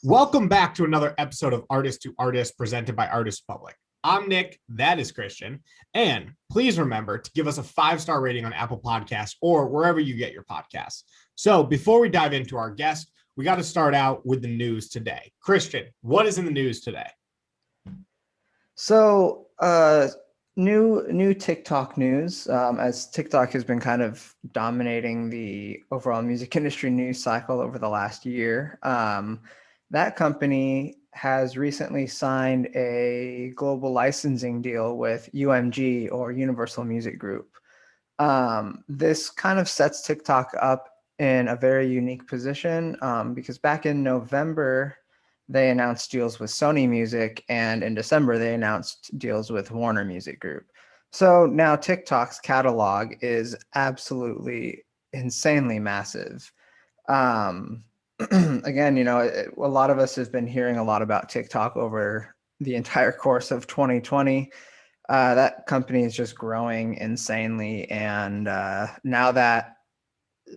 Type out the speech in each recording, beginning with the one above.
Welcome back to another episode of Artist to Artist presented by Republik. I'm Nick, that is Christian, and please remember to give us a 5-star rating on Apple Podcasts or wherever you get your podcasts. So before we dive into our guest, we got to start out with the news today. Christian, what is in the news today? So new TikTok news, as TikTok has been kind of dominating the overall music industry news cycle over the last year. That company has recently signed a global licensing deal with UMG, or Universal Music Group. This kind of sets TikTok up in a very unique position because back in November, they announced deals with Sony Music, and in December, they announced deals with Warner Music Group. So now TikTok's catalog is absolutely insanely massive. Again, a lot of us have been hearing a lot about TikTok over the entire course of 2020. That company is just growing insanely. And now that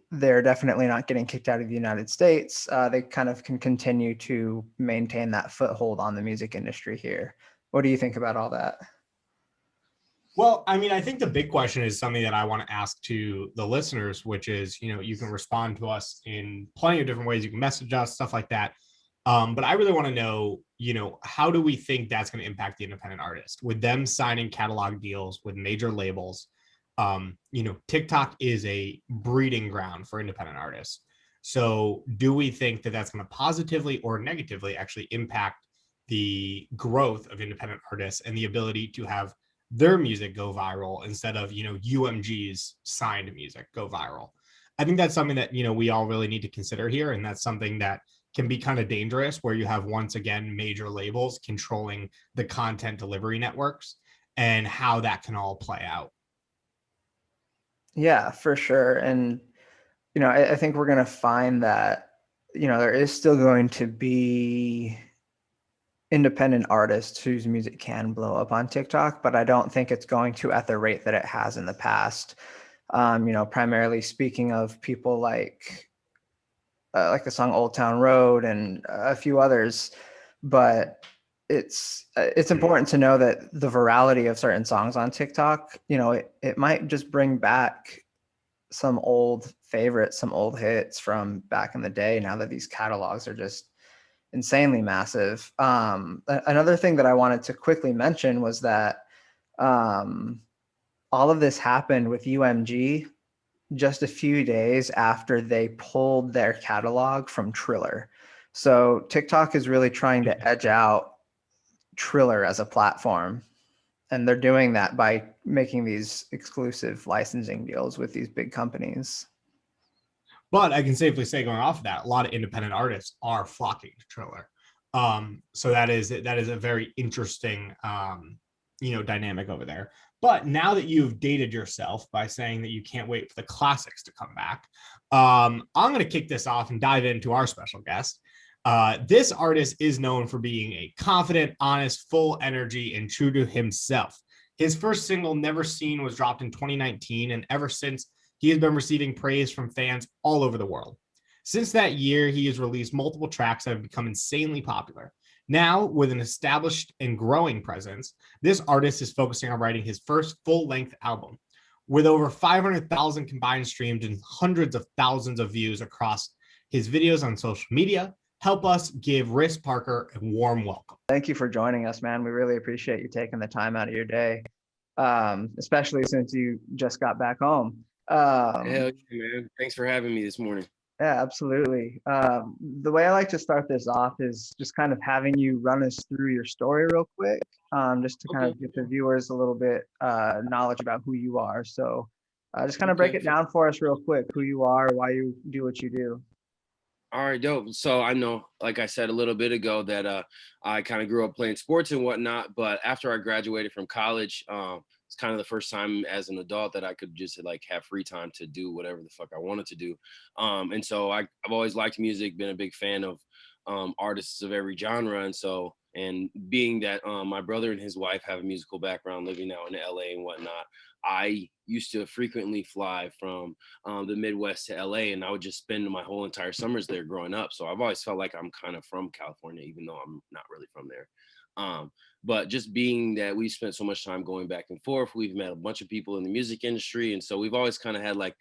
they're definitely not getting kicked out of the United States, they kind of can continue to maintain that foothold on the music industry here. What do you think about all that? Well, I mean, I think the big question is something that I want to ask to the listeners, which is, you can respond to us in plenty of different ways. You can message us, stuff like that. But I really want to know, how do we think that's going to impact the independent artist with them signing catalog deals with major labels? TikTok is a breeding ground for independent artists. So do we think that that's going to positively or negatively actually impact the growth of independent artists and the ability to have their music go viral instead of, UMG's signed music go viral? I think that's something that, we all really need to consider here. And that's something that can be kind of dangerous, where you have, once again, major labels controlling the content delivery networks and how that can all play out. Yeah, for sure. And, I think we're going to find that, there is still going to be independent artists whose music can blow up on TikTok, but I don't think it's going to at the rate that it has in the past. Primarily speaking of people like the song Old Town Road and a few others. But it's important to know that the virality of certain songs on TikTok, it might just bring back some old favorites, some old hits from back in the day, now that these catalogs are just insanely massive. Another thing that I wanted to quickly mention was that all of this happened with UMG just a few days after they pulled their catalog from Triller. So TikTok is really trying to edge out Triller as a platform. And they're doing that by making these exclusive licensing deals with these big companies. But I can safely say, going off of that, a lot of independent artists are flocking to Triller. So that is a very interesting, dynamic over there. But now that you've dated yourself by saying that you can't wait for the classics to come back, I'm going to kick this off and dive into our special guest. This artist is known for being a confident, honest, full energy, and true to himself. His first single, Never Seen, was dropped in 2019, and ever since, he has been receiving praise from fans all over the world. Since that year, he has released multiple tracks that have become insanely popular. Now, with an established and growing presence, this artist is focusing on writing his first full-length album. With over 500,000 combined streams and hundreds of thousands of views across his videos on social media, help us give Wriss Parker a warm welcome. Thank you for joining us, man. We really appreciate you taking the time out of your day, especially since you just got back home. Hell yeah, man. Thanks for having me this morning. Yeah, absolutely. The way I like to start this off is just kind of having you run us through your story real quick, just to kind of get the viewers a little bit knowledge about who you are. So just kind of break it down for us real quick, who you are, why you do what you do. All right, dope. So I know, like I said a little bit ago, that I kind of grew up playing sports and whatnot, but after I graduated from college, it's kind of the first time as an adult that I could just have free time to do whatever the fuck I wanted to do. And so I've always liked music, been a big fan of artists of every genre. And being that my brother and his wife have a musical background living out in LA and whatnot, I used to frequently fly from the Midwest to LA, and I would just spend my whole entire summers there growing up. So I've always felt like I'm kind of from California, even though I'm not really from there. But just being that we spent so much time going back and forth, we've met a bunch of people in the music industry. And so we've always kind of had like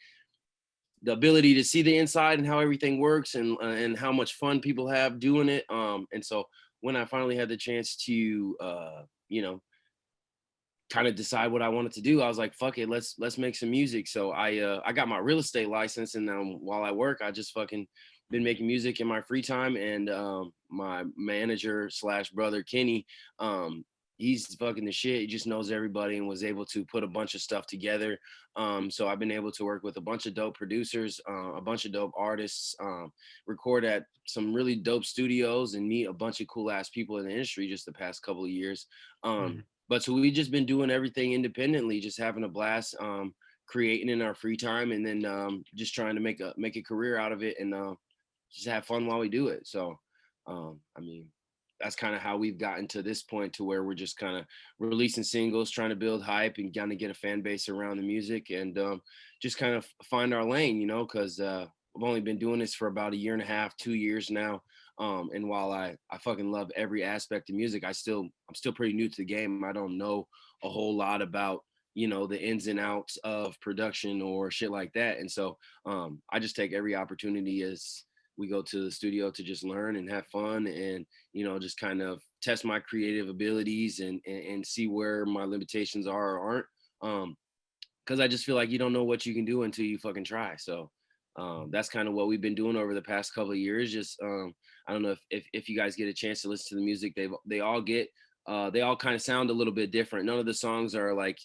the ability to see the inside and how everything works, and how much fun people have doing it. And so when I finally had the chance to, you know, kind of decide what I wanted to do, I was like, fuck it, let's make some music. So I got my real estate license, and while I work, I just fucking been making music in my free time. And my manager slash brother Kenny, he's fucking the shit. He just knows everybody and was able to put a bunch of stuff together. So I've been able to work with a bunch of dope producers, a bunch of dope artists, record at some really dope studios, and meet a bunch of cool ass people in the industry just the past couple of years. But so we just been doing everything independently, just having a blast, creating in our free time, and then just trying to make a career out of it, and just have fun while we do it. So, I mean, that's kind of how we've gotten to this point, to where we're just kind of releasing singles, trying to build hype and kind of get a fan base around the music, and just kind of find our lane, you know, because I've only been doing this for about a year and a half, 2 years now. And while I fucking love every aspect of music, I'm still pretty new to the game. I don't know a whole lot about, you know, the ins and outs of production or shit like that. And so I just take every opportunity as we go to the studio to just learn and have fun, and, you know, just kind of test my creative abilities, and see where my limitations are or aren't. Because I just feel like you don't know what you can do until you fucking try. So that's kind of what we've been doing over the past couple of years. Just I don't know if you guys get a chance to listen to the music, they all kind of sound a little bit different. None of the songs are like,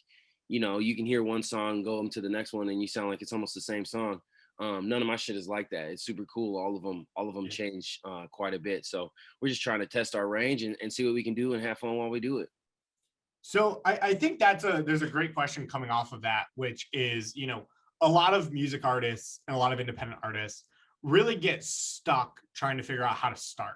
you know, you can hear one song, go into the next one, and you sound like it's almost the same song. None of my shit is like that. It's super cool. All of them change quite a bit. So we're just trying to test our range, and see what we can do and have fun while we do it. So I think there's a great question coming off of that, which is, you know, a lot of music artists and a lot of independent artists really get stuck trying to figure out how to start.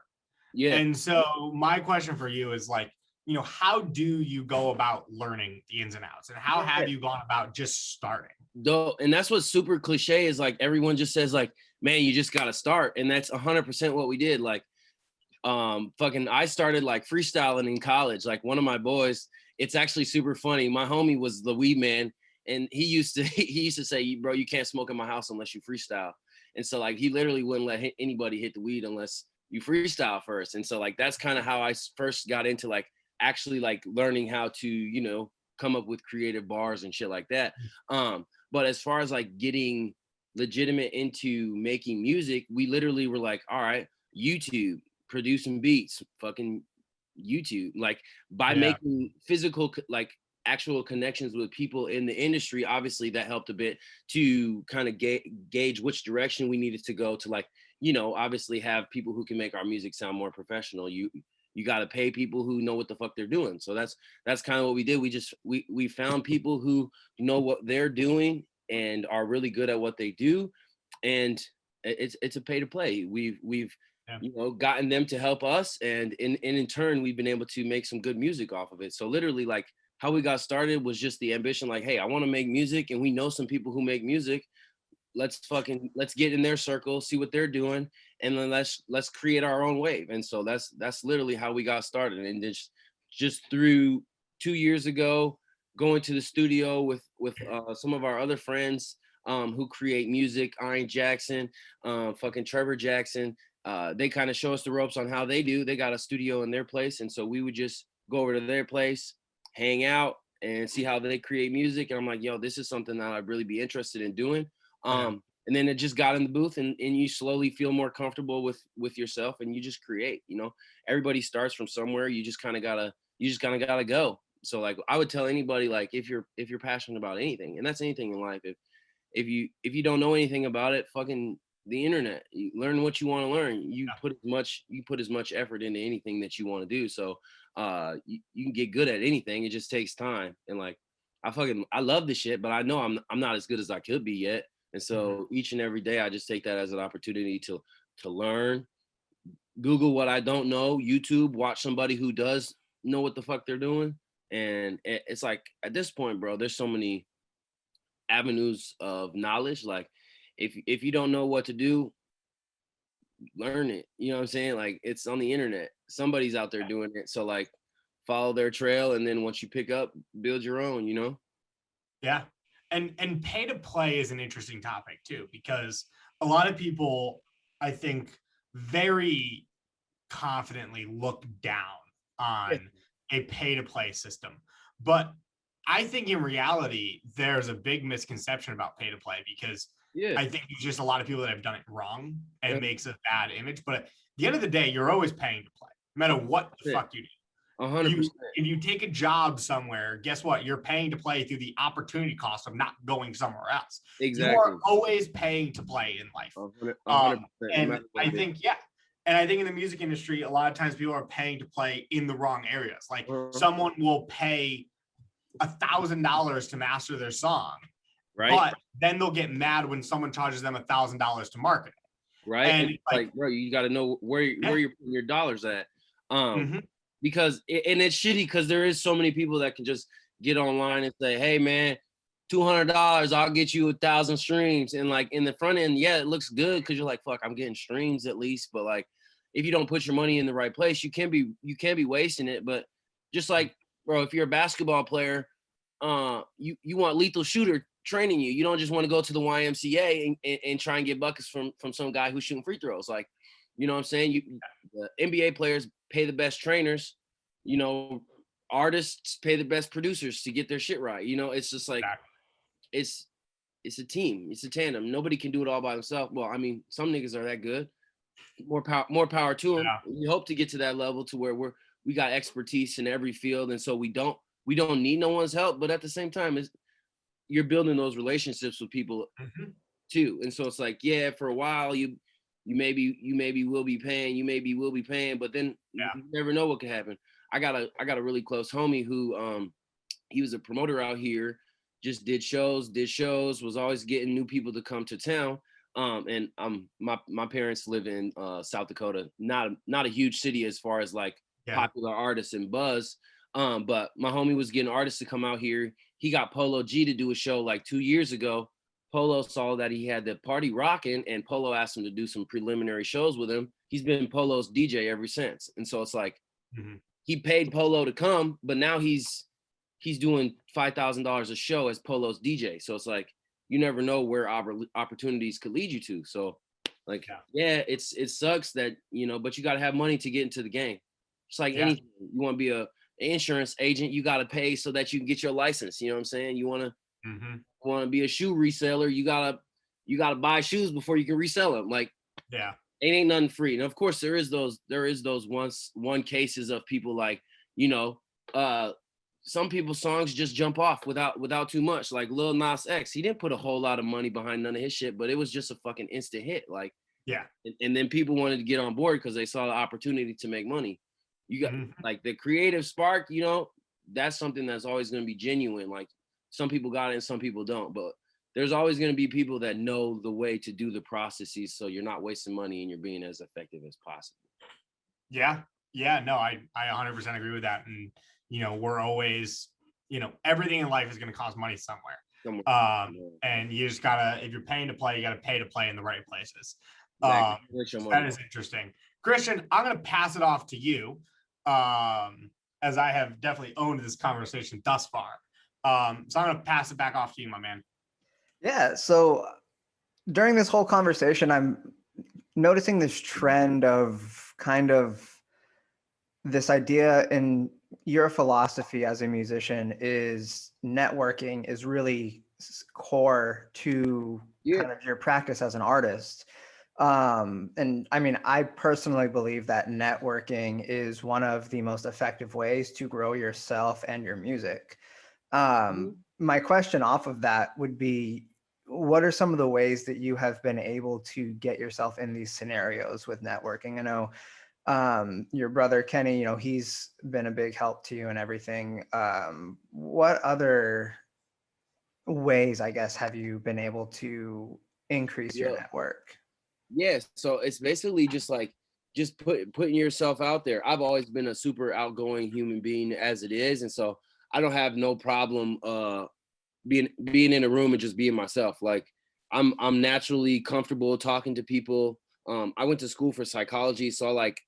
Yeah. And so my question for you is like, you know, how do you go about learning the ins and outs, and how have you gone about just starting? Though, and that's what's super cliche, is like everyone just says like, man, you just gotta start. And that's 100% what we did. Like fucking I started like freestyling in college. Like one of my boys, it's actually super funny. My homie was the weed man, and he used to say, bro, you can't smoke in my house unless you freestyle. And so like he literally wouldn't let anybody hit the weed unless you freestyle first. And so like that's kind of how I first got into like actually like learning how to, you know, come up with creative bars and shit like that. But as far as like getting legitimate into making music, we literally were like, all right, YouTube, producing beats, fucking YouTube, like by making physical, like actual connections with people in the industry. Obviously that helped a bit to kind of gauge which direction we needed to go, to like, you know, obviously have people who can make our music sound more professional. You got to pay people who know what the fuck they're doing. So that's kind of what we did. We found people who know what they're doing and are really good at what they do, and it's a pay to play. We've you know, gotten them to help us, and in turn we've been able to make some good music off of it. So literally like how we got started was just the ambition, like, hey, I want to make music, and we know some people who make music. Let's get in their circle, see what they're doing, and then let's create our own wave. And so that's literally how we got started. And just through 2 years ago, going to the studio with some of our other friends who create music, Iron Jackson, fucking Trevor Jackson, they kind of show us the ropes on how they do. They got a studio in their place, and so we would just go over to their place, hang out, and see how they create music. And I'm like, yo, this is something that I'd really be interested in doing. And then it just got in the booth, and you slowly feel more comfortable with yourself, and you just create. You know, everybody starts from somewhere. You just kind of gotta go. So like I would tell anybody, like if you're passionate about anything, and that's anything in life, if you don't know anything about it, fucking the internet, you learn what you want to learn. You put as much effort into anything that you want to do. So you can get good at anything. It just takes time. And like I love this shit, but I know I'm not as good as I could be yet. And so each and every day I just take that as an opportunity to learn, Google what I don't know, YouTube, watch somebody who does know what the fuck they're doing. And it's like at this point, bro, there's so many avenues of knowledge. Like if you don't know what to do, learn it. You know what I'm saying? Like it's on the internet. Somebody's out there doing it. So like follow their trail, and then once you pick up, build your own, you know? Yeah. And pay to play is an interesting topic too, because a lot of people, I think, very confidently look down Yeah. on a pay to play system. But I think in reality, there's a big misconception about pay to play, because Yeah. I think there's just a lot of people that have done it wrong and Yeah. it makes a bad image. But at the end of the day, you're always paying to play, no matter what the fuck you do. 100%. If you take a job somewhere, guess what? You're paying to play through the opportunity cost of not going somewhere else. You Exactly. are always paying to play in life. 100%. And I think, yeah. And I think in the music industry, a lot of times people are paying to play in the wrong areas. Like someone will pay $1,000 to master their song, right? But then they'll get mad when someone charges them $1,000 to market it. Right. And like, bro, you got to know where you're putting your dollars at. Because and it's shitty because there is so many people that can just get online and say, hey man, $200, I'll get you 1,000 streams. And like in the front end, yeah, it looks good because you're like, fuck, I'm getting streams at least. But like if you don't put your money in the right place, you can be wasting it. But just like, bro, if you're a basketball player, you want lethal shooter training you. You don't just want to go to the YMCA and try and get buckets from some guy who's shooting free throws. Like, you know what I'm saying? The NBA players pay the best trainers, you know, artists pay the best producers to get their shit right. You know, it's just like, it's a team, it's a tandem. Nobody can do it all by themselves. Well, I mean, some niggas are that good. More power to them. Yeah. We hope to get to that level to where we got expertise in every field, and so we don't need no one's help. But at the same time, you're building those relationships with people too, and so it's like, yeah, for a while you maybe will be paying, but then you never know what could happen. I got a really close homie who he was a promoter out here, just did shows, was always getting new people to come to town. And my parents live in South Dakota, not a huge city as far as like popular artists and buzz. But my homie was getting artists to come out here. He got Polo G to do a show like 2 years ago. Polo saw that he had the party rocking, and Polo asked him to do some preliminary shows with him. He's been Polo's DJ ever since. And so it's like, he paid Polo to come, but now he's doing $5,000 a show as Polo's DJ. So it's like, you never know where opportunities could lead you to. So like, it sucks that, you know, but you got to have money to get into the game. It's like anything. You want to be an insurance agent, you got to pay so that you can get your license. You know what I'm saying? You want to be a shoe reseller, you gotta buy shoes before you can resell them. Like, it ain't nothing free. And of course there is those one cases of people like, you know, some people's songs just jump off without too much. Like Lil Nas X, he didn't put a whole lot of money behind none of his shit, but it was just a fucking instant hit. Like, and then people wanted to get on board because they saw the opportunity to make money. You got like the creative spark, you know, that's something that's always going to be genuine. Like, some people got it and some people don't, but there's always going to be people that know the way to do the processes, so you're not wasting money and you're being as effective as possible. No, I 100% agree with that. And you know, we're always, you know, everything in life is going to cost money somewhere. And you just gotta, if you're paying to play, you gotta pay to play in the right places. That is interesting. Christian, I'm going to pass it off to you, as I have definitely owned this conversation thus far. So I'm going to pass it back off to you, my man. Yeah. So during this whole conversation, I'm noticing this trend of kind of this idea in your philosophy as a musician is networking is really core to kind of your practice as an artist. And I mean, I personally believe that networking is one of the most effective ways to grow yourself and your music. My question off of that would be, what are some of the ways that you have been able to get yourself in these scenarios with networking? I know your brother Kenny, you know, he's been a big help to you and everything. What other ways, I guess, have you been able to increase your network? So it's basically just like putting yourself out there. I've always been a super outgoing human being as it is, and so I don't have no problem being in a room and just being myself. Like I'm naturally comfortable talking to people. I went to school for psychology, so like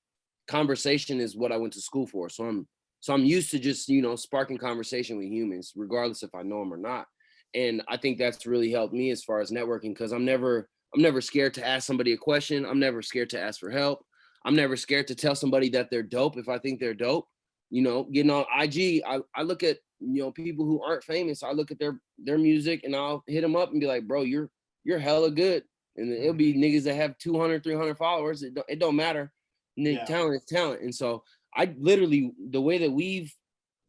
conversation is what I went to school for. So I'm used to just, you know, sparking conversation with humans, regardless if I know them or not. And I think that's really helped me as far as networking, because I'm never scared to ask somebody a question. I'm never scared to ask for help. I'm never scared to tell somebody that they're dope if I think they're dope. You know, getting on IG, I look at, you know, people who aren't famous. I look at their music and I'll hit them up and be like, bro, you're hella good. And it'll be niggas that have 200, 300 followers. It don't matter. Yeah. Talent is talent. And so I literally, the way that we've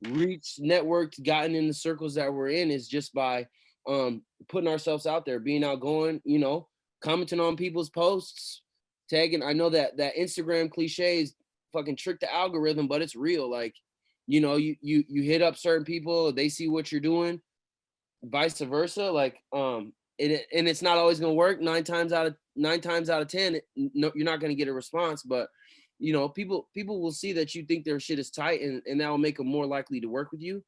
reached, networked, gotten in the circles that we're in is just by putting ourselves out there, being outgoing, you know, commenting on people's posts, tagging. I know that Instagram cliches fucking trick the algorithm, but it's real. Like, you know, you hit up certain people, they see what you're doing, vice versa. Like, and it's not always gonna work. Nine times out of 10, no, you're not gonna get a response. But you know, people will see that you think their shit is tight, and that will make them more likely to work with you,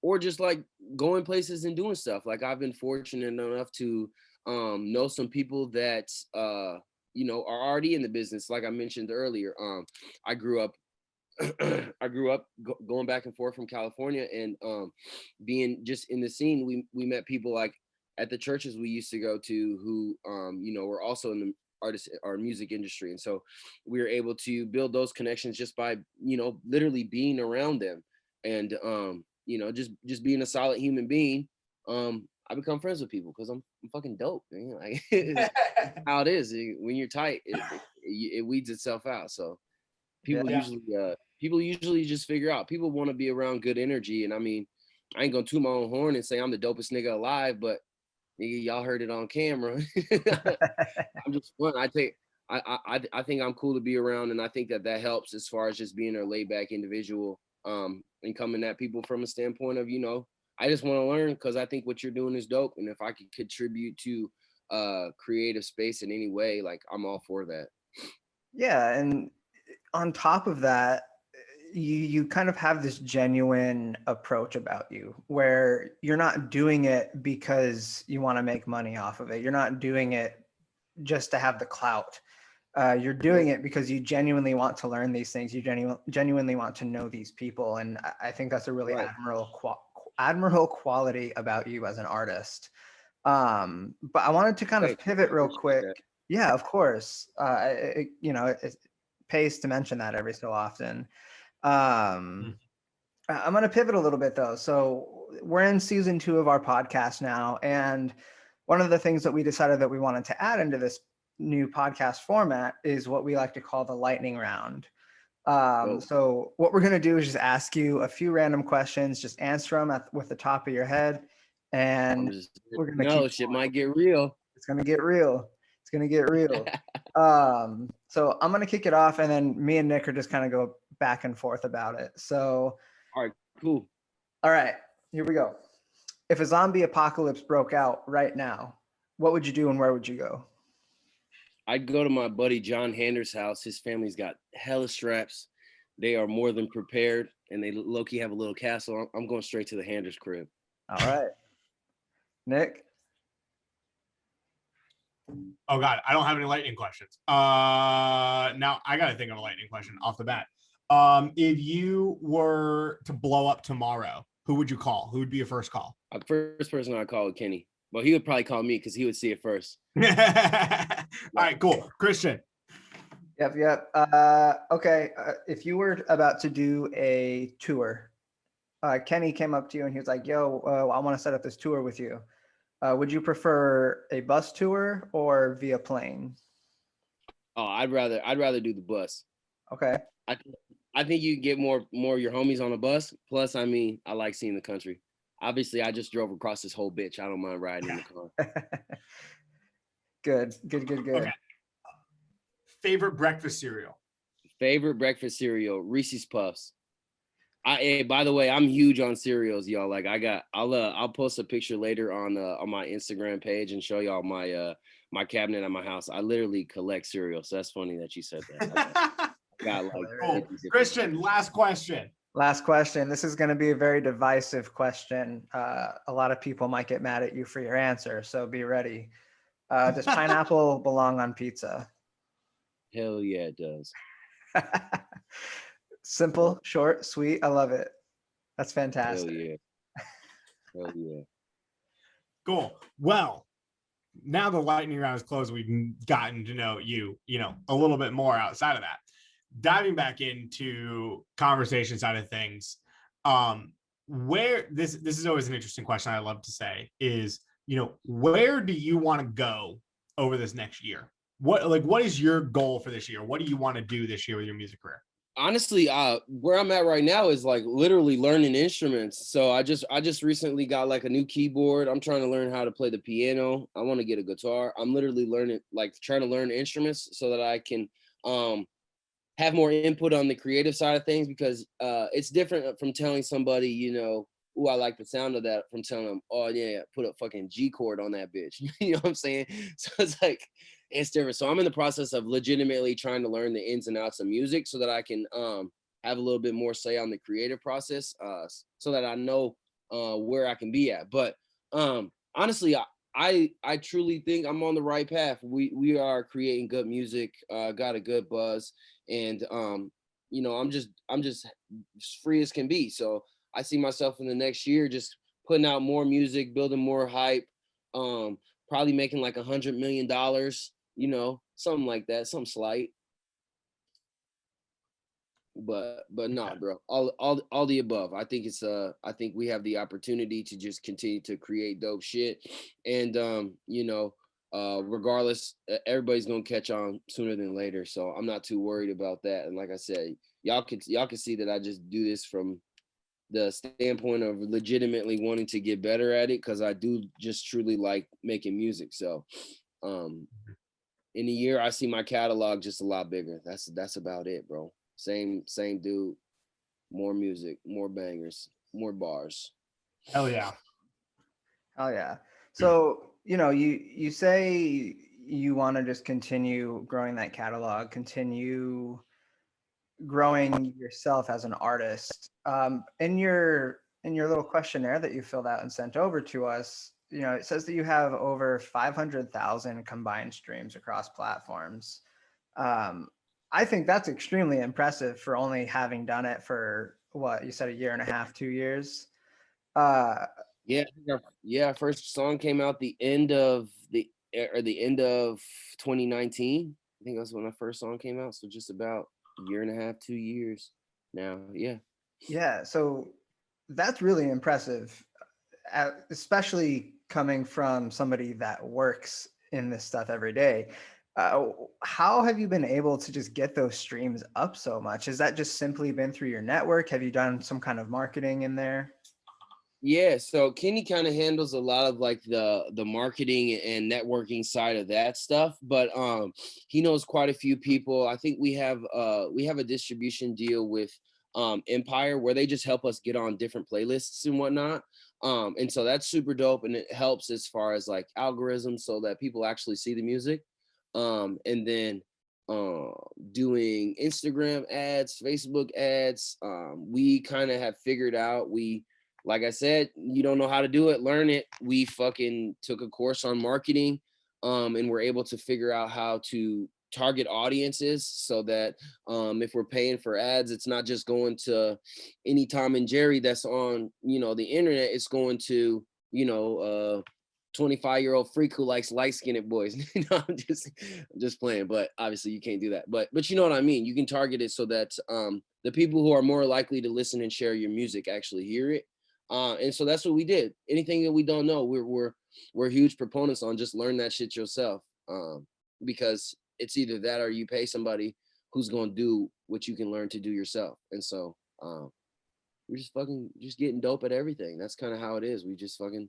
or just like going places and doing stuff. Like I've been fortunate enough to know some people that you know, are already in the business. Like I mentioned earlier, I grew up going back and forth from California, and being just in the scene, we met people like at the churches we used to go to who you know, were also in the music industry. And so we were able to build those connections just by, you know, literally being around them. And you know, just being a solid human being, I become friends with people because I'm fucking dope, man. Like how it is when you're tight, it weeds itself out. So people usually just figure out, people want to be around good energy. And I mean, I ain't gonna toot my own horn and say I'm the dopest nigga alive, but y'all heard it on camera. I'm just fun. I think I'm cool to be around, and I think that helps as far as just being a laid back individual, and coming at people from a standpoint of, you know, I just want to learn because I think what you're doing is dope, and if I could contribute to creative space in any way, like I'm all for that. Yeah, and on top of that, you kind of have this genuine approach about you where you're not doing it because you want to make money off of it. You're not doing it just to have the clout. You're doing it because you genuinely want to learn these things. You genuinely want to know these people. And I think that's a really admirable quality about you as an artist. But I wanted to kind of pivot real quick. Yeah, of course. You know, it pays to mention that every so often. I'm going to pivot a little bit though. So we're in season 2 of our podcast now. And one of the things that we decided that we wanted to add into this new podcast format is what we like to call the lightning round. So what we're going to do is just ask you a few random questions, just answer them with the top of your head. And we're going to shit might get real. It's going to get real. It's going to get real. So I'm going to kick it off, and then me and Nick are just kind of go back and forth about it. So, all right, cool. All right, here we go. If a zombie apocalypse broke out right now, what would you do and where would you go? I'd go to my buddy John Hander's house. His family's got hella straps. They are more than prepared, and they low-key have a little castle. I'm going straight to the Hander's crib. All right. Nick? Oh God, I don't have any lightning questions. Now I gotta think of a lightning question off the bat. If you were to blow up tomorrow, who would you call? Who would be your first call? The first person I'd call is Kenny. Well, he would probably call me because he would see it first. All right, cool. Christian. Yep. Okay. If you were about to do a tour, Kenny came up to you and he was like, yo, I want to set up this tour with you. Would you prefer a bus tour or via plane? Oh, I'd rather do the bus. Okay. I think you get more of your homies on a bus. Plus, I mean, I like seeing the country. Obviously, I just drove across this whole bitch. I don't mind riding in the car. Good. Okay. Favorite breakfast cereal? Favorite breakfast cereal, Reese's Puffs. By the way, I'm huge on cereals, y'all. Like I'll post a picture later on my Instagram page and show y'all my cabinet at my house. I literally collect cereal. So that's funny that you said that. Got like cool. Christian, last question. Last question. This is going to be a very divisive question. A lot of people might get mad at you for your answer, so be ready. Does pineapple belong on pizza? Hell yeah, it does. Simple, short, sweet. I love it. That's Hell fantastic. yeah. Hell yeah. Cool. Well, now the lightning round is closed. We've gotten to know you, a little bit more outside of that. Diving back into conversation side of things, where this is always an interesting question I love to say is, where do you want to go over this next year? What is your goal for this year? What do you want to do this year with your music career? Honestly, where I'm at right now is like literally learning instruments. So I just recently got like a new keyboard. I'm trying to learn how to play the piano. I want to get a guitar. I'm literally learning, like trying to learn instruments so that I can have more input on the creative side of things, because it's different from telling somebody, oh, I like the sound of that, from telling them, oh yeah, put a fucking G chord on that bitch. You know what I'm saying? So it's like, it's different. So I'm in the process of legitimately trying to learn the ins and outs of music so that I can have a little bit more say on the creative process, so that I know where I can be at. But honestly, I truly think I'm on the right path. We are creating good music, got a good buzz, and I'm just free as can be. So I see myself in the next year just putting out more music, building more hype, probably making like $100 million, something like that, something slight. But nah, bro, all the above. I think I think we have the opportunity to just continue to create dope shit, and regardless, everybody's gonna catch on sooner than later. So I'm not too worried about that. And like I said, y'all can see that I just do this from the standpoint of legitimately wanting to get better at it, because I do just truly like making music. So in a year I see my catalog just a lot bigger. That's about it, bro. Same dude, more music, more bangers, more bars. Hell yeah. Oh yeah. So, you say you want to just continue growing that catalog, continue growing yourself as an artist. In your little questionnaire that you filled out and sent over to us, it says that you have over 500,000 combined streams across platforms. I think that's extremely impressive for only having done it for what you said, a year and a half, 2 years. Yeah, our first song came out the end of the 2019. I think that's when our first song came out. So just about a year and a half, 2 years now. Yeah. Yeah, so that's really impressive, especially coming from somebody that works in this stuff every day. How have you been able to just get those streams up so much? Has that just simply been through your network? Have you done some kind of marketing in there? Yeah, so Kenny kind of handles a lot of like the marketing and networking side of that stuff, but he knows quite a few people. I think we have a distribution deal with Empire, where they just help us get on different playlists and whatnot. And so that's super dope, and it helps as far as like algorithms so that people actually see the music. And then doing Instagram ads, Facebook ads. We kind of have figured out, like I said, you don't know how to do it, learn it. We fucking took a course on marketing, and we're able to figure out how to target audiences so that if we're paying for ads, it's not just going to any Tom and Jerry that's on, the internet. It's going to, 25-year-old freak who likes light-skinned boys. I'm just playing, but obviously you can't do that. But you know what I mean? You can target it so that the people who are more likely to listen and share your music actually hear it. And so that's what we did. Anything that we don't know, we're huge proponents on just learn that shit yourself. Because it's either that or you pay somebody who's gonna do what you can learn to do yourself. And so we're just getting dope at everything. That's kind of how it is. We just fucking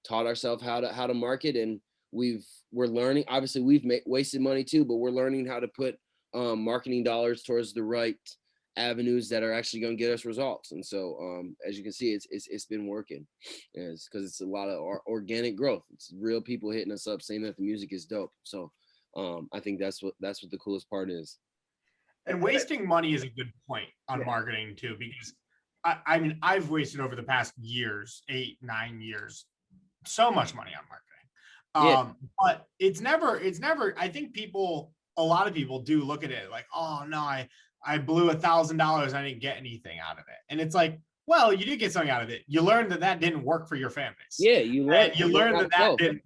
taught ourselves how to market, and we're learning. Obviously, we've wasted money too, but we're learning how to put marketing dollars towards the right avenues that are actually going to get us results. And so as you can see, it's been working. And it's because it's a lot of organic growth. It's real people hitting us up saying that the music is dope. So I think that's what the coolest part is. And wasting money is a good point on Yeah. marketing too, because I mean, I've wasted over the past years, 8, 9 years, so much money on marketing. But it's never, I think a lot of people do look at it like, oh no, I blew $1,000. I didn't get anything out of it. And it's like, well, you did get something out of it. You learned that didn't work for your fan base. Yeah, you learned. You learned that didn't.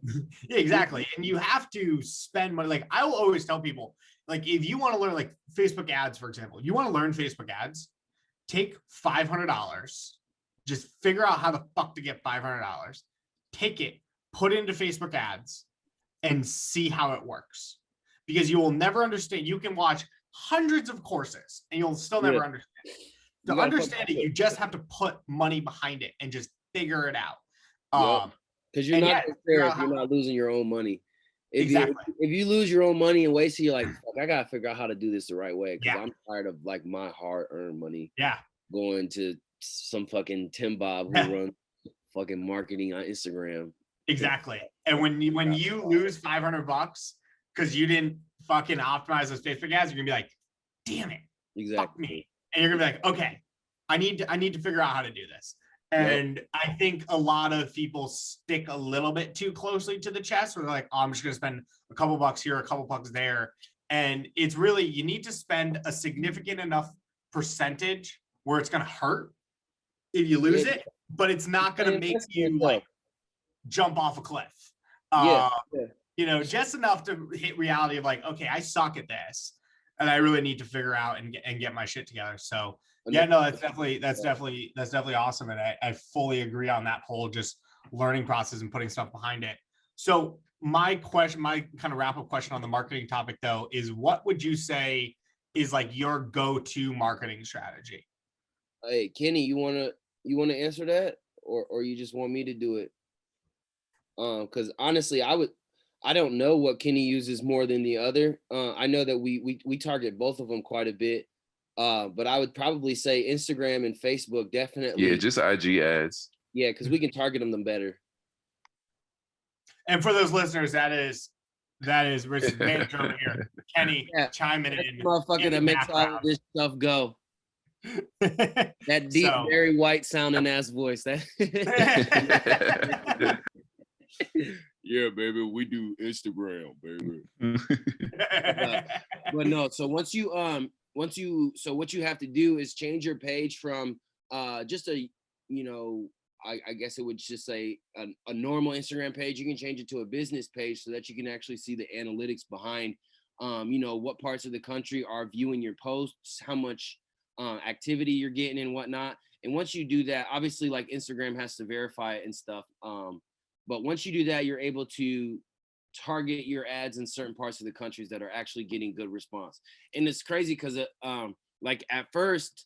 Yeah, exactly. And you have to spend money. Like I will always tell people, like if you want to learn like Facebook ads, for example, you want to learn Facebook ads, take $500, just figure out how the fuck to get $500, take it, put it into Facebook ads, and see how it works. Because you will never understand. You can watch hundreds of courses and you'll still never understand it. To understand it, you just have to put money behind it and just figure it out. Because you're not fair if you're not losing your own money. If you lose your own money and waste it, you're like, fuck, I gotta figure out how to do this the right way. Because I'm tired of like my hard-earned money going to some fucking Tim Bob who runs fucking marketing on Instagram. Exactly. And when you lose $500 because you didn't fucking optimize those Facebook ads, you're gonna be like, damn it. Exactly. Fuck me. And you're gonna be like, okay, I need to figure out how to do this. And I think a lot of people stick a little bit too closely to the chest. Where they're like, oh, I'm just gonna spend a couple bucks here, a couple bucks there. And it's really, you need to spend a significant enough percentage where it's gonna hurt if you lose it, but it's not gonna make you like jump off a cliff. You know, just enough to hit reality of like, okay, I suck at this and I really need to figure out and get my shit together. So yeah, no, that's definitely awesome. And I fully agree on that whole just learning process and putting stuff behind it. So my kind of wrap up question on the marketing topic though, is what would you say is like your go-to marketing strategy? Hey, Kenny, you wanna answer that, or you just want me to do it? Because honestly, I don't know what Kenny uses more than the other. I know that we target both of them quite a bit. But I would probably say Instagram and Facebook definitely. Yeah, just IG ads. Yeah, because we can target them better. And for those listeners, that is Wriss's manager over here, Kenny, chiming in. Motherfucker that makes all of this stuff go. That deep, very white sounding ass voice. That. Yeah, baby, we do Instagram, baby. But no, so what you have to do is change your page from just a, I guess it would just say a normal Instagram page. You can change it to a business page so that you can actually see the analytics behind, what parts of the country are viewing your posts, how much activity you're getting and whatnot. And once you do that, obviously like Instagram has to verify it and stuff. But once you do that, you're able to target your ads in certain parts of the countries that are actually getting good response. And it's crazy because like at first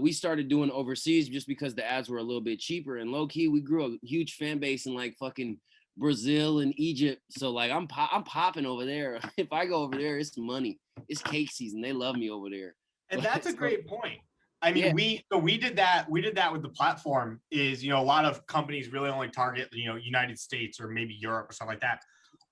we started doing overseas just because the ads were a little bit cheaper, and low key we grew a huge fan base in like fucking Brazil and Egypt. So like I'm popping over there. If I go over there, it's money. It's cake season. They love me over there. And that's a great point. I mean, we did that with the platform. Is, a lot of companies really only target, United States or maybe Europe or something like that.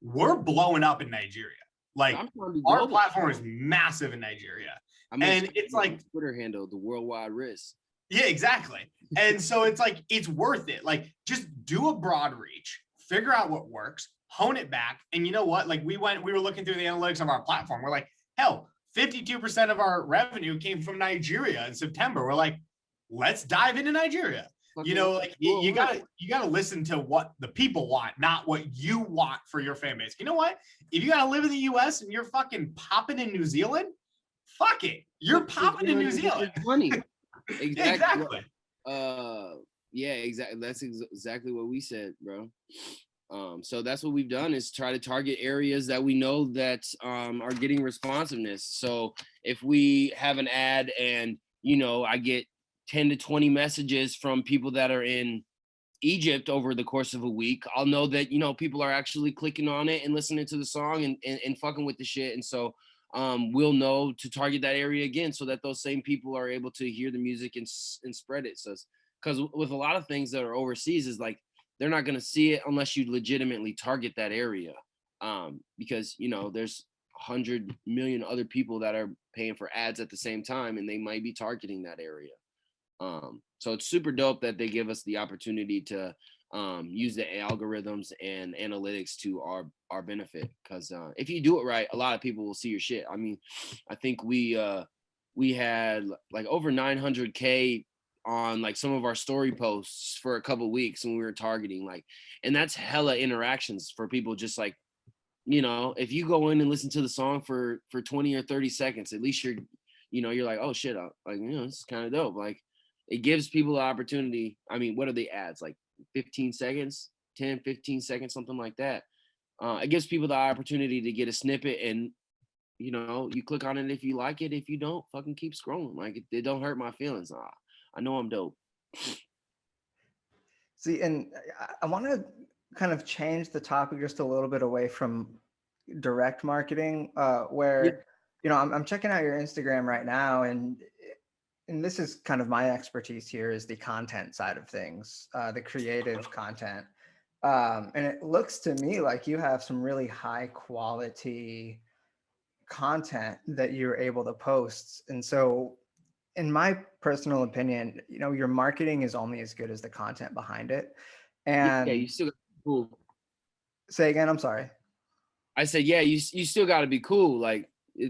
We're blowing up in Nigeria. Like our platform is massive in Nigeria. And it's like Twitter handle, the worldwide R.A.C.S. Yeah, exactly. And so it's like, it's worth it. Like just do a broad reach, figure out what works, hone it back. And you know what? Like we were looking through the analytics of our platform. We're like, hell, 52% of our revenue came from Nigeria in September. We're like, let's dive into Nigeria. Like you gotta listen to what the people want, not what you want for your fan base. You know what? If you gotta live in the US and you're fucking popping in New Zealand, fuck it. You're popping in New Zealand. Money. Exactly. Yeah, exactly. That's exactly what we said, bro. So that's what we've done, is try to target areas that we know that are getting responsiveness. So if we have an ad and, I get 10 to 20 messages from people that are in Egypt over the course of a week, I'll know that, people are actually clicking on it and listening to the song and fucking with the shit. And so we'll know to target that area again so that those same people are able to hear the music and spread it. So, because with a lot of things that are overseas is like, they're not going to see it unless you legitimately target that area. Because, there's 100 million other people that are paying for ads at the same time, and they might be targeting that area. So it's super dope that they give us the opportunity to use the algorithms and analytics to our benefit. Because if you do it right, a lot of people will see your shit. I mean, I think we had like over 900K on like some of our story posts for a couple weeks when we were targeting, like, and that's hella interactions for people. Just like, you know, if you go in and listen to the song for 20 or 30 seconds, at least you're like, oh shit, like, you know, it's kind of dope. Like, it gives people the opportunity. I mean, what are the ads, like 15 seconds, 10, 15 seconds, something like that. It gives people the opportunity to get a snippet, and you know, you click on it if you like it. If you don't, fucking keep scrolling. Like, it don't hurt my feelings. I know I'm dope. See, and I want to kind of change the topic just a little bit away from direct marketing, Yeah. where, you know, I'm checking out your Instagram right now, and this is kind of my expertise here, is the content side of things, the creative content. And it looks to me like you have some really high quality content that you're able to post. And so, in my personal opinion, you know, your marketing is only as good as the content behind it. Yeah, you And still cool. say again, I'm sorry. I said, yeah, you still got to be cool. Like,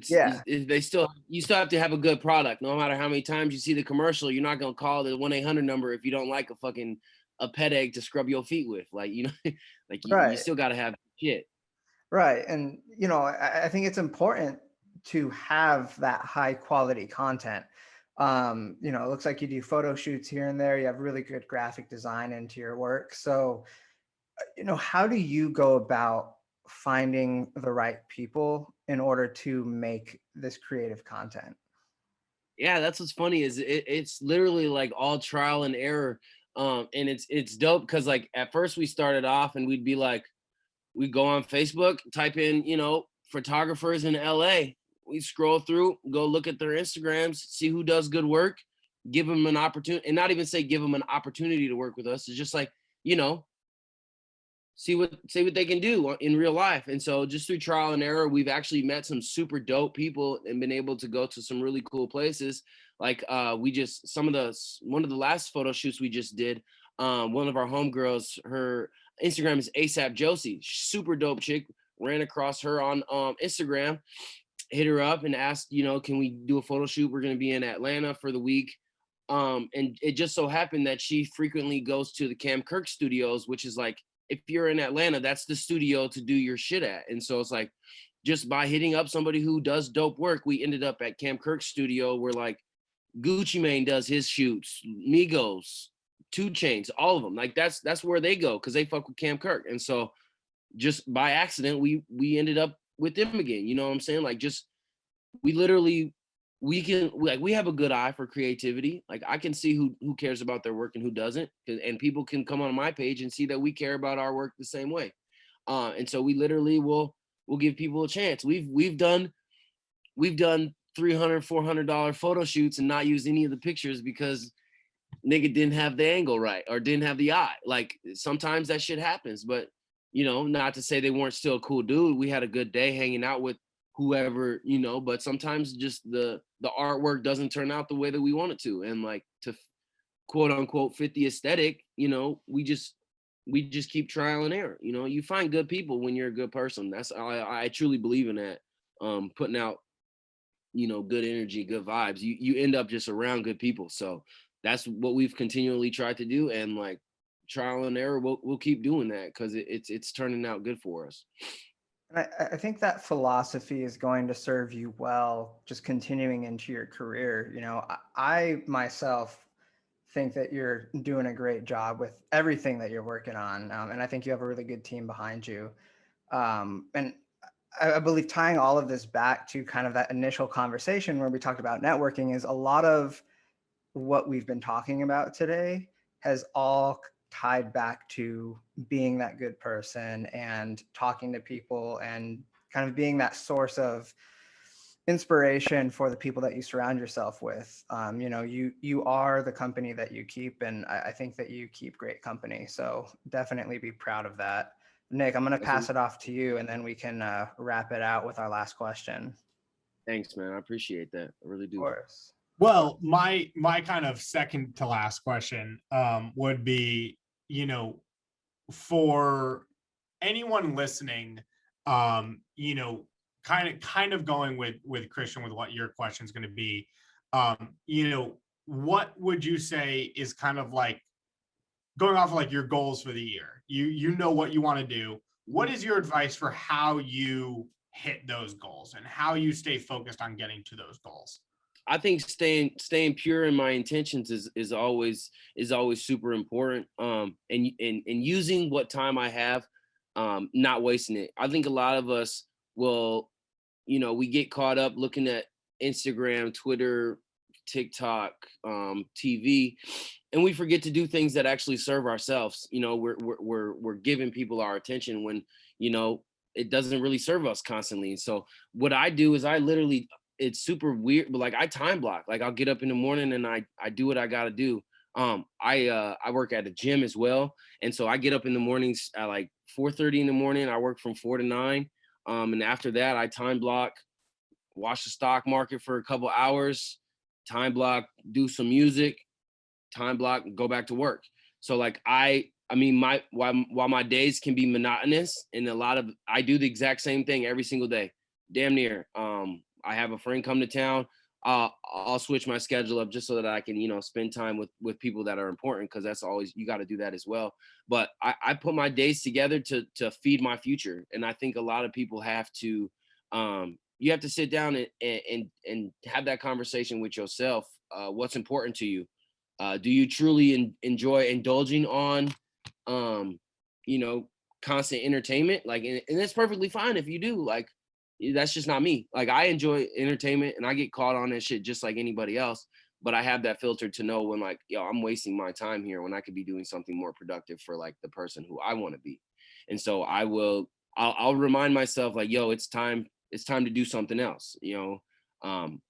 Yeah, they still, you still have to have a good product. No matter how many times you see the commercial, you're not gonna call the 1-800 number if you don't like a pet egg to scrub your feet with. Like, you know, like you right. still got to have shit. Right. And, you know, I think it's important to have that high quality content. You know, it looks like you do photo shoots here and there. You have really good graphic design into your work. So, you know, how do you go about finding the right people in order to make this creative content? Yeah, that's what's funny is it's literally like all trial and error. And it's dope because like at first we started off and we'd be like, we go on Facebook, type in, you know, photographers in LA. We scroll through, go look at their Instagrams, see who does good work, give them an opportunity, and not even say give them an opportunity to work with us. It's just like, you know, see what they can do in real life. And so just through trial and error, we've actually met some super dope people and been able to go to some really cool places. Like one of the last photo shoots we just did, one of our homegirls, her Instagram is ASAP Josie, super dope chick. Ran across her on Instagram, hit her up and asked, you know, can we do a photo shoot? We're going to be in Atlanta for the week. And it just so happened that she frequently goes to the Cam Kirk studios, which is like, if you're in Atlanta, that's the studio to do your shit at. And so it's like, just by hitting up somebody who does dope work, we ended up at Cam Kirk's studio where like Gucci Mane does his shoots, Migos, 2 Chainz, all of them. Like that's where they go because they fuck with Cam Kirk. And so just by accident, we ended up with them again. You know what I'm saying? Like just we literally we have a good eye for creativity. Like I can see who cares about their work and who doesn't, and people can come on my page and see that we care about our work the same way. And so we literally will give people a chance. We've done $300-$400 photo shoots and not used any of the pictures because nigga didn't have the angle right or didn't have the eye. Like sometimes that shit happens, but you know, not to say they weren't still a cool dude. We had a good day hanging out with whoever, you know, but sometimes just the artwork doesn't turn out the way that we want it to. And like to quote unquote fit the aesthetic, you know, we just keep trial and error. You know, you find good people when you're a good person. That's I truly believe in that. Putting out, you know, good energy, good vibes. You end up just around good people. So that's what we've continually tried to do. And like trial and error, we'll keep doing that because it's turning out good for us. And I think that philosophy is going to serve you well, just continuing into your career. You know, I myself think that you're doing a great job with everything that you're working on. And I think you have a really good team behind you. And I believe tying all of this back to kind of that initial conversation where we talked about networking is a lot of what we've been talking about today has all tied back to being that good person and talking to people and kind of being that source of inspiration for the people that you surround yourself with. You know, you are the company that you keep, and I think that you keep great company. So definitely be proud of that. Nick, I'm going to pass it off to you, and then we can wrap it out with our last question. Thanks, man. I appreciate that. I really Of do. course. Well, my kind of second to last question would be, for anyone listening, kind of going with Christian with what your question is going to be, what would you say is kind of like going off of like your goals for the year? You know what you want to do. What is your advice for how you hit those goals and how you stay focused on getting to those goals? I think staying pure in my intentions is always super important. And using what time I have, not wasting it. I think a lot of us will, we get caught up looking at Instagram, Twitter, TikTok, TV, and we forget to do things that actually serve ourselves. We're giving people our attention when it doesn't really serve us constantly. So what I do is I literally, it's super weird, but like I time block. Like I'll get up in the morning and I do what I gotta do. I work at a gym as well, and so I get up in the mornings at like 4:30 in the morning. I work from 4 to 9, and after that I time block, watch the stock market for a couple hours, time block, do some music, time block, go back to work. So like I mean, while my days can be monotonous, and I do the exact same thing every single day, damn near. I have a friend come to town. I'll switch my schedule up just so that I can, spend time with people that are important, because that's always, you got to do that as well. But I put my days together to feed my future, and I think a lot of people have to. You have to sit down and have that conversation with yourself. What's important to you? Do you truly enjoy indulging on, constant entertainment? Like, and that's perfectly fine if you do. Like, that's just not me. Like, I enjoy entertainment and I get caught on that shit just like anybody else. But I have that filter to know when, like, yo, I'm wasting my time here when I could be doing something more productive for like the person who I want to be. And so I'll remind myself, like, yo, it's time to do something else. I'm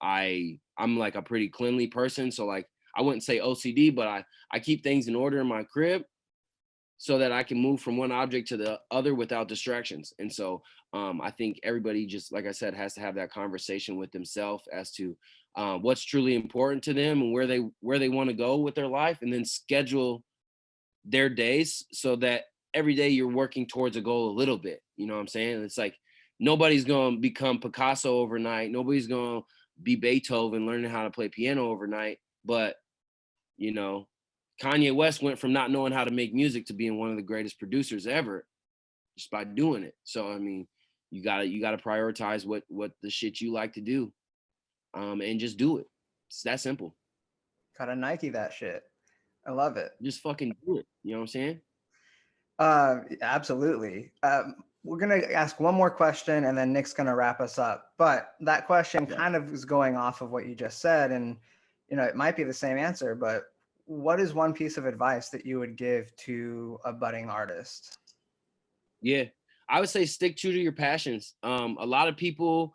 like a pretty cleanly person. So like, I wouldn't say OCD, but I keep things in order in my crib so that I can move from one object to the other without distractions. And so I think everybody, just like I said, has to have that conversation with themselves as to what's truly important to them and where they want to go with their life, and then schedule their days so that every day you're working towards a goal a little bit. You know what I'm saying? It's like, nobody's going to become Picasso overnight. Nobody's going to be Beethoven learning how to play piano overnight. But, Kanye West went from not knowing how to make music to being one of the greatest producers ever just by doing it. So, I mean, you gotta prioritize what the shit you like to do, and just do it. It's that simple. Gotta Nike that shit. I love it. Just fucking do it. You know what I'm saying? Absolutely. We're gonna ask one more question, and then Nick's gonna wrap us up. But that question kind of is going off of what you just said, and it might be the same answer, but what is one piece of advice that you would give to a budding artist? Yeah, I would say stick true to your passions. A lot of people,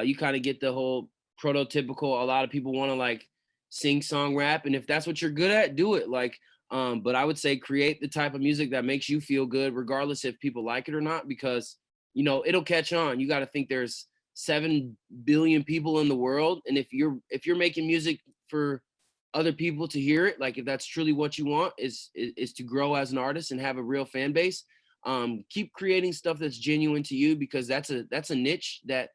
you kind of get the whole prototypical. A lot of people want to like sing, song, rap, and if that's what you're good at, do it. Like, but I would say create the type of music that makes you feel good, regardless if people like it or not, because it'll catch on. You got to think there's 7 billion people in the world, and if you're making music for other people to hear it, like if that's truly what you want is to grow as an artist and have a real fan base, keep creating stuff that's genuine to you, because that's a niche that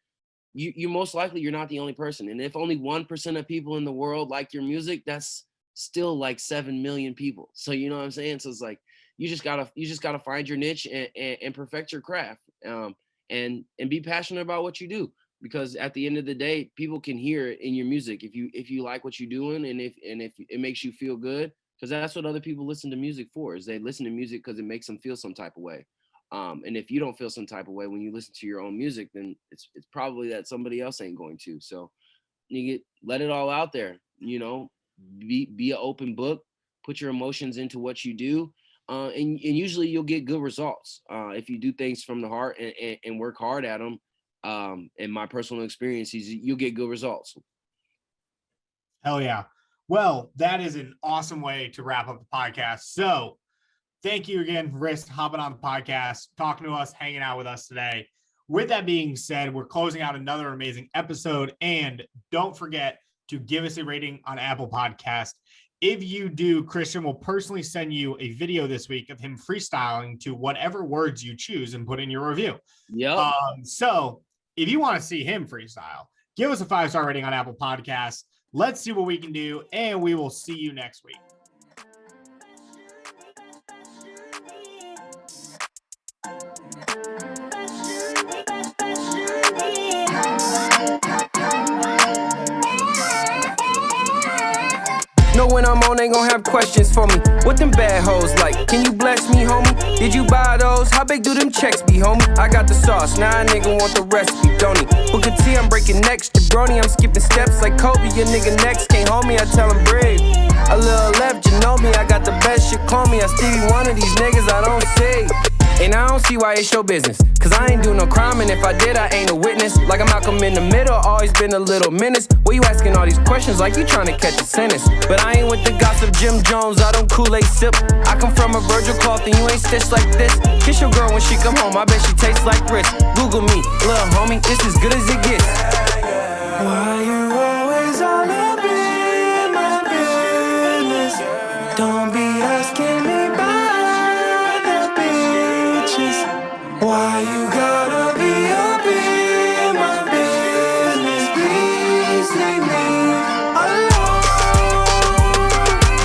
you most likely, you're not the only person. And if only 1% of people in the world like your music, that's still like 7 million people. So you know what I'm saying? So it's like, you just gotta find your niche and perfect your craft, and be passionate about what you do, because at the end of the day, people can hear it in your music if you like what you're doing, and if it makes you feel good, because that's what other people listen to music for. Is they listen to music because it makes them feel some type of way. And if you don't feel some type of way when you listen to your own music, then it's probably that somebody else ain't going to. So let it all out there. Be an open book. Put your emotions into what you do, and usually you'll get good results if you do things from the heart and work hard at them. In my personal experiences, you'll get good results. Hell yeah. Well, that is an awesome way to wrap up the podcast. So thank you again, Wriss, hopping on the podcast, talking to us, hanging out with us today. With that being said, we're closing out another amazing episode. And don't forget to give us a rating on Apple Podcast. If you do, Christian will personally send you a video this week of him freestyling to whatever words you choose and put in your review. Yep. So if you want to see him freestyle, give us a 5-star rating on Apple Podcasts. Let's see what we can do, and we will see you next week. Know when I'm on, they gon' have questions for me. What them bad hoes like? Can you bless me, homie? Did you buy those? How big do them checks be, homie? I got the sauce, now a nigga want the recipe, don't he? Booker T, I'm breaking necks. Jabroni, I'm skipping steps like Kobe. Your nigga next can't hold me, I tell him brave. A little left, you know me, I got the best shit, call me. I Stevie one of these niggas I don't see. And I don't see why it's your business, cause I ain't do no crime, and if I did, I ain't a witness. Like I'm Malcolm in the middle, always been a little menace. Why you asking all these questions like you trying to catch a sentence? But I ain't with the gossip, Jim Jones, I don't Kool-Aid sip. I come from a Virgil cloth and you ain't stitched like this. Kiss your girl when she come home, I bet she tastes like Wriss. Google me, little homie, it's as good as it gets. Why you always all up in my business? Don't be asking me about the bitches. Why you gotta be up in my business? Please leave me alone.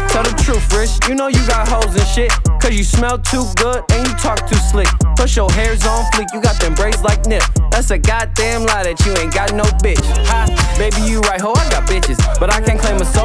Tell the truth, Wriss, you know you got hoes and shit, cause you smell too good and you talk too slick. Plus your hair's on fleek, you got them braids like Nip. That's a goddamn lie that you ain't got no bitch. Ha, baby, you right, ho, I got bitches, but I can't claim a soul.